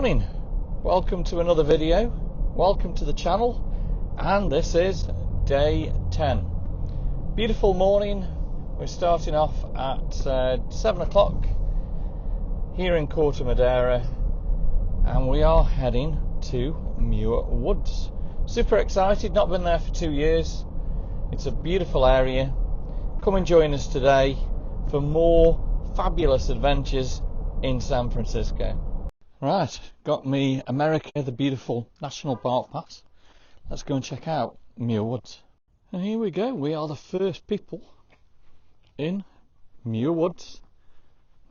Morning, welcome to another video, welcome to the channel, and this is day 10. Beautiful morning. We're starting off at 7 o'clock here in Corte Madera, and we are heading to Muir Woods. Super excited, not been there for 2 years. It's a beautiful area. Come and join us today for more fabulous adventures in San Francisco. Right, got me America the Beautiful National Park Pass. Let's go and check out Muir Woods. And here we go, we are the first people in Muir Woods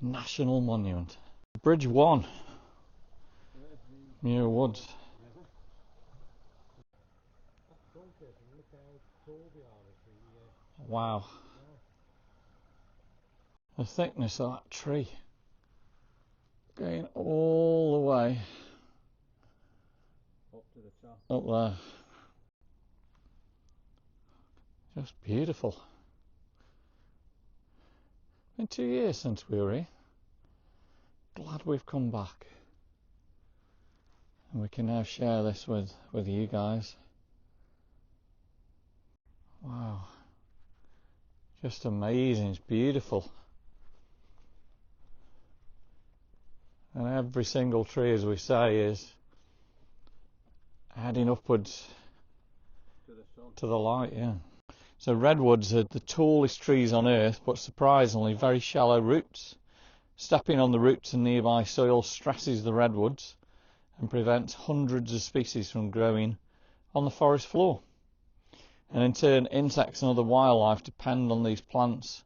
National Monument. Bridge 1, Muir Woods. Wow. The thickness of that tree. Going all the way up to the top. Up there. Just beautiful. Been 2 years since we were here. Glad we've come back. And we can now share this with you guys. Wow. Just amazing, it's beautiful. And every single tree, as we say, is heading upwards To the sun. to the light, yeah. So redwoods are the tallest trees on earth, but surprisingly very shallow roots. Stepping on the roots and nearby soil stresses the redwoods and prevents hundreds of species from growing on the forest floor. And in turn, insects and other wildlife depend on these plants.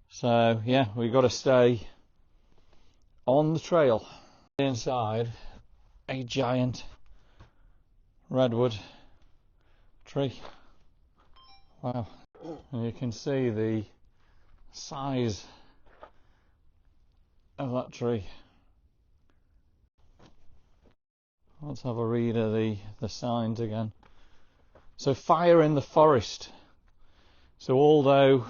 So yeah, we've got to stay on the trail. Inside a giant redwood tree. Wow. And you can see the size of that tree. Let's have a read of the signs again. So fire in the forest. So although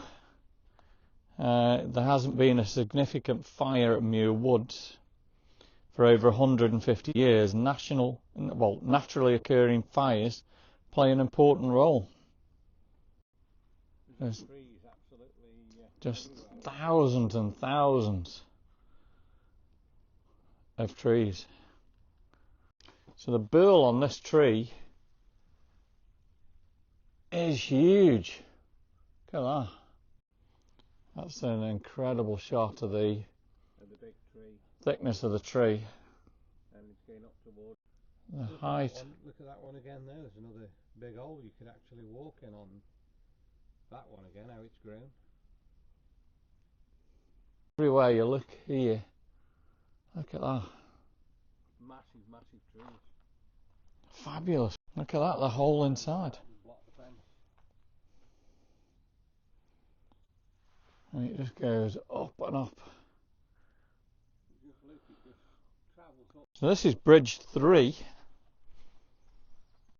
there hasn't been a significant fire at Muir Woods for over 150 years, naturally occurring fires play an important role. There's Trees, absolutely, just everywhere. thousands and thousands of trees. So the burl on this tree is huge. Look at that. That's an incredible shot of the big tree, thickness of the tree. and it's going up towards The height. Look at that one again there. There's another big hole you could actually walk in on. That one again, how it's grown. Everywhere you look here. Look at that. Massive, massive trees. Fabulous. Look at that, the hole inside. Block the fence. And it just goes up and up. Just look, it just travels up. So this is Bridge 3.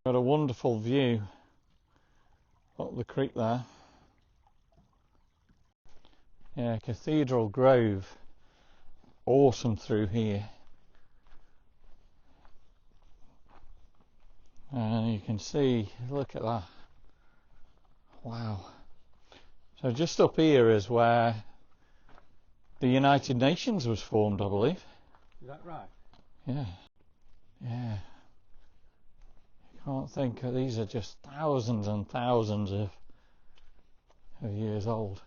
Got a wonderful view up the creek there. Yeah, Cathedral Grove. Awesome through here. And you can see, look at that. Wow. So just up here is where the United Nations was formed, I believe. Is that right? Yeah. Yeah. You can't think of, these are just thousands and thousands of years old.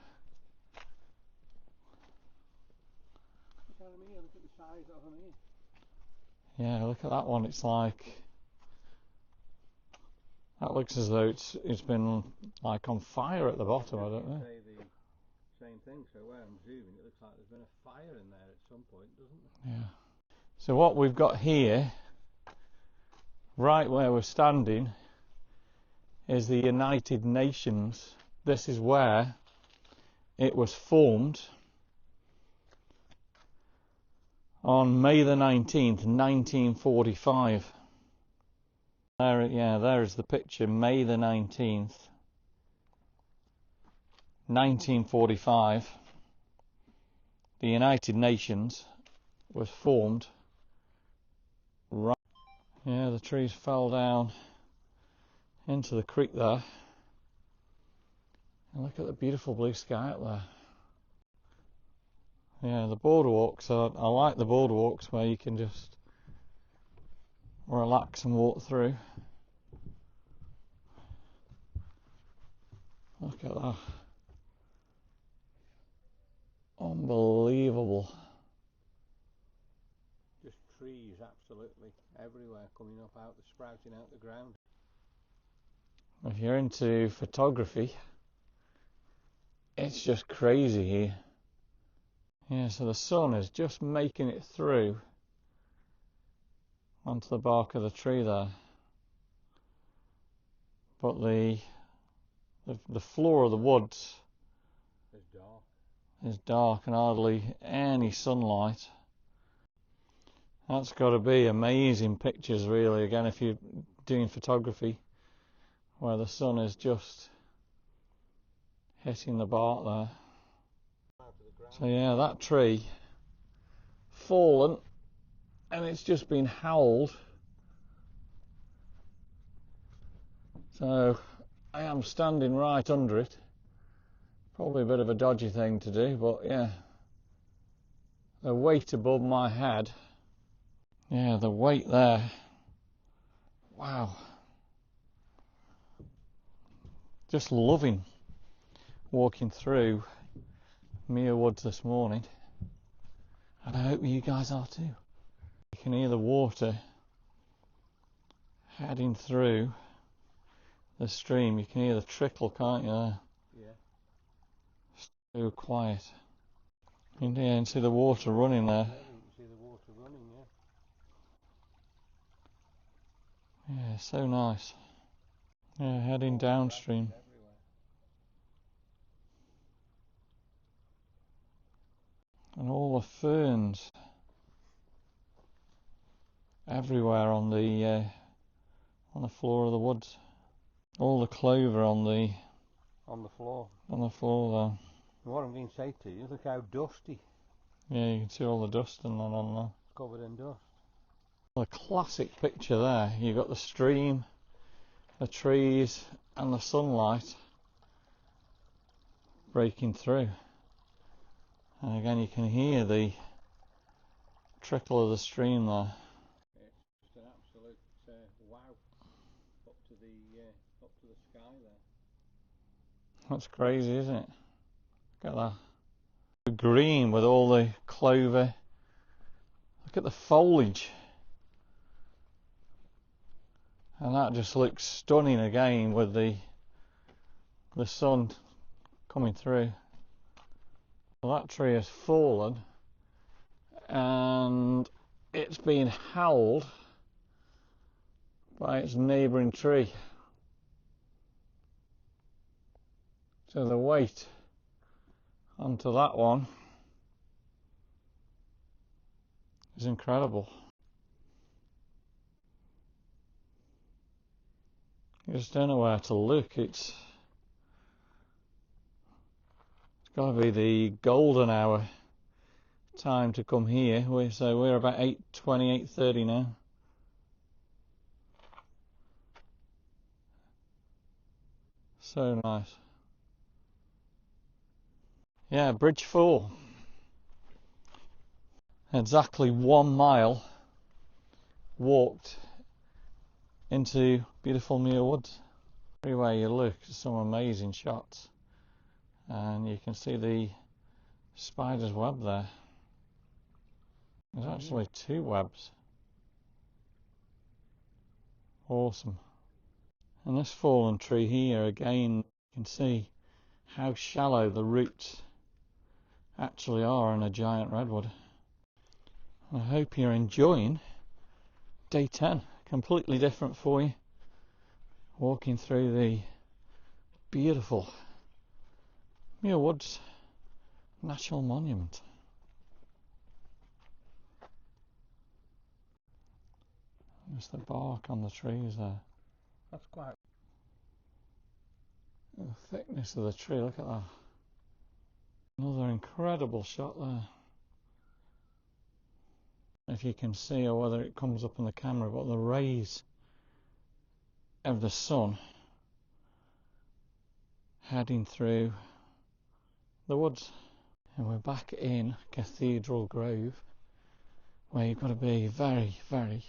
Look at the size of them here. Yeah, look at that one. It's like, that looks as though it's been like on fire at the bottom. I don't know. Say the same thing. So where I'm zooming, it looks like there's been a fire in there at some point, doesn't it? Yeah. So what we've got here, right where we're standing, is the United Nations. This is where it was formed on May the 19th, 1945. There is the picture, May the 19th, 1945. The United Nations was formed Yeah, the trees fell down into the creek there. And look at the beautiful blue sky up there. Yeah, the boardwalks I like the boardwalks where you can just relax and walk through. Look at that. Unbelievable. Just trees absolutely everywhere coming up out, sprouting out the ground. If you're into photography, it's just crazy here. Yeah, so the sun is just making it through onto the bark of the tree there. But the floor of the woods is dark and hardly any sunlight. That's got to be amazing pictures, really, again, if you're doing photography, where the sun is just hitting the bark there. So yeah, that tree fallen and it's just been howled. So I am standing right under it. Probably a bit of a dodgy thing to do, but yeah. The weight above my head. Yeah, the weight there. Wow. Just loving walking through Muir Woods this morning. And I hope you guys are too. You can hear the water heading through the stream. You can hear the trickle, can't you? There? Yeah. So quiet. You can see the water running there. Yeah, you can see the water running, yeah. Yeah, so nice. Yeah, heading downstream. And all the ferns everywhere on the floor of the woods. All the clover on the floor. On the floor there. And what I'm going to say to you, look how dusty. Yeah, you can see all the dust and that on there. It's covered in dust. A classic picture there. You've got the stream, the trees, and the sunlight breaking through. And again, you can hear the trickle of the stream there. It's just an absolute wow up to the sky there. That's crazy, isn't it? Look at that. The green with all the clover. Look at the foliage. And that just looks stunning again with the sun coming through. Well, that tree has fallen and it's been howled by its neighbouring tree. So the weight onto that one is incredible. You just don't know where to look. It's got to be the golden hour time to come here. So we're about 8:20, 8:30 now. So nice. Yeah, Bridge 4. Exactly 1 mile walked into beautiful Muir Woods. Everywhere you look, some amazing shots. And you can see the spider's web there. There's actually 2 webs. Awesome. And this fallen tree here, again, you can see how shallow the roots actually are in a giant redwood. I hope you're enjoying day 10. Completely different for you. Walking through the beautiful Muir Woods National Monument. There's the bark on the trees there. That's quite. The thickness of the tree, look at that. Another incredible shot there. if you can see or whether it comes up on the camera, but the rays of the sun heading through the woods. And we're back in Cathedral Grove, where you've got to be very, very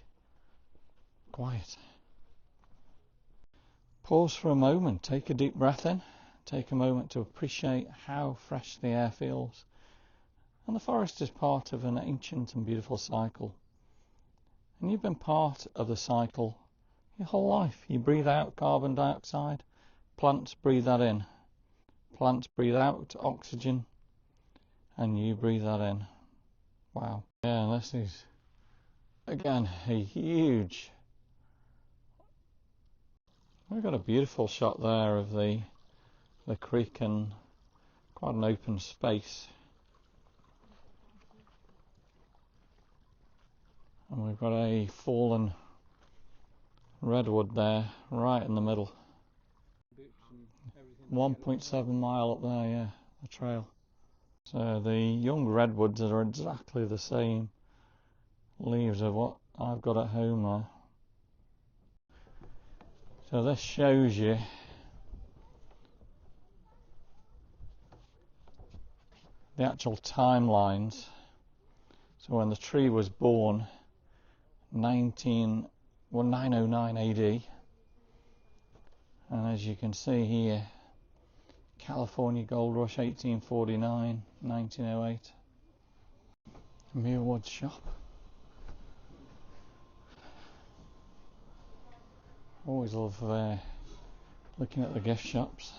quiet. Pause for a moment, take a deep breath in, take a moment to appreciate how fresh the air feels. And the forest is part of an ancient and beautiful cycle. And you've been part of the cycle your whole life. You breathe out carbon dioxide, plants breathe that in. Plants breathe out oxygen, and you breathe that in. Wow. Yeah, and this is, again, a huge... We've got a beautiful shot there of the creek and quite an open space. And we've got a fallen redwood there, right in the middle. 1.7 mile up there, yeah, the trail. So the young redwoods are exactly the same leaves of what I've got at home there. So this shows you the actual timelines. So when the tree was born, 909 AD, and as you can see here, California Gold Rush 1849, 1908. Muir Woods shop. Always love looking at the gift shops.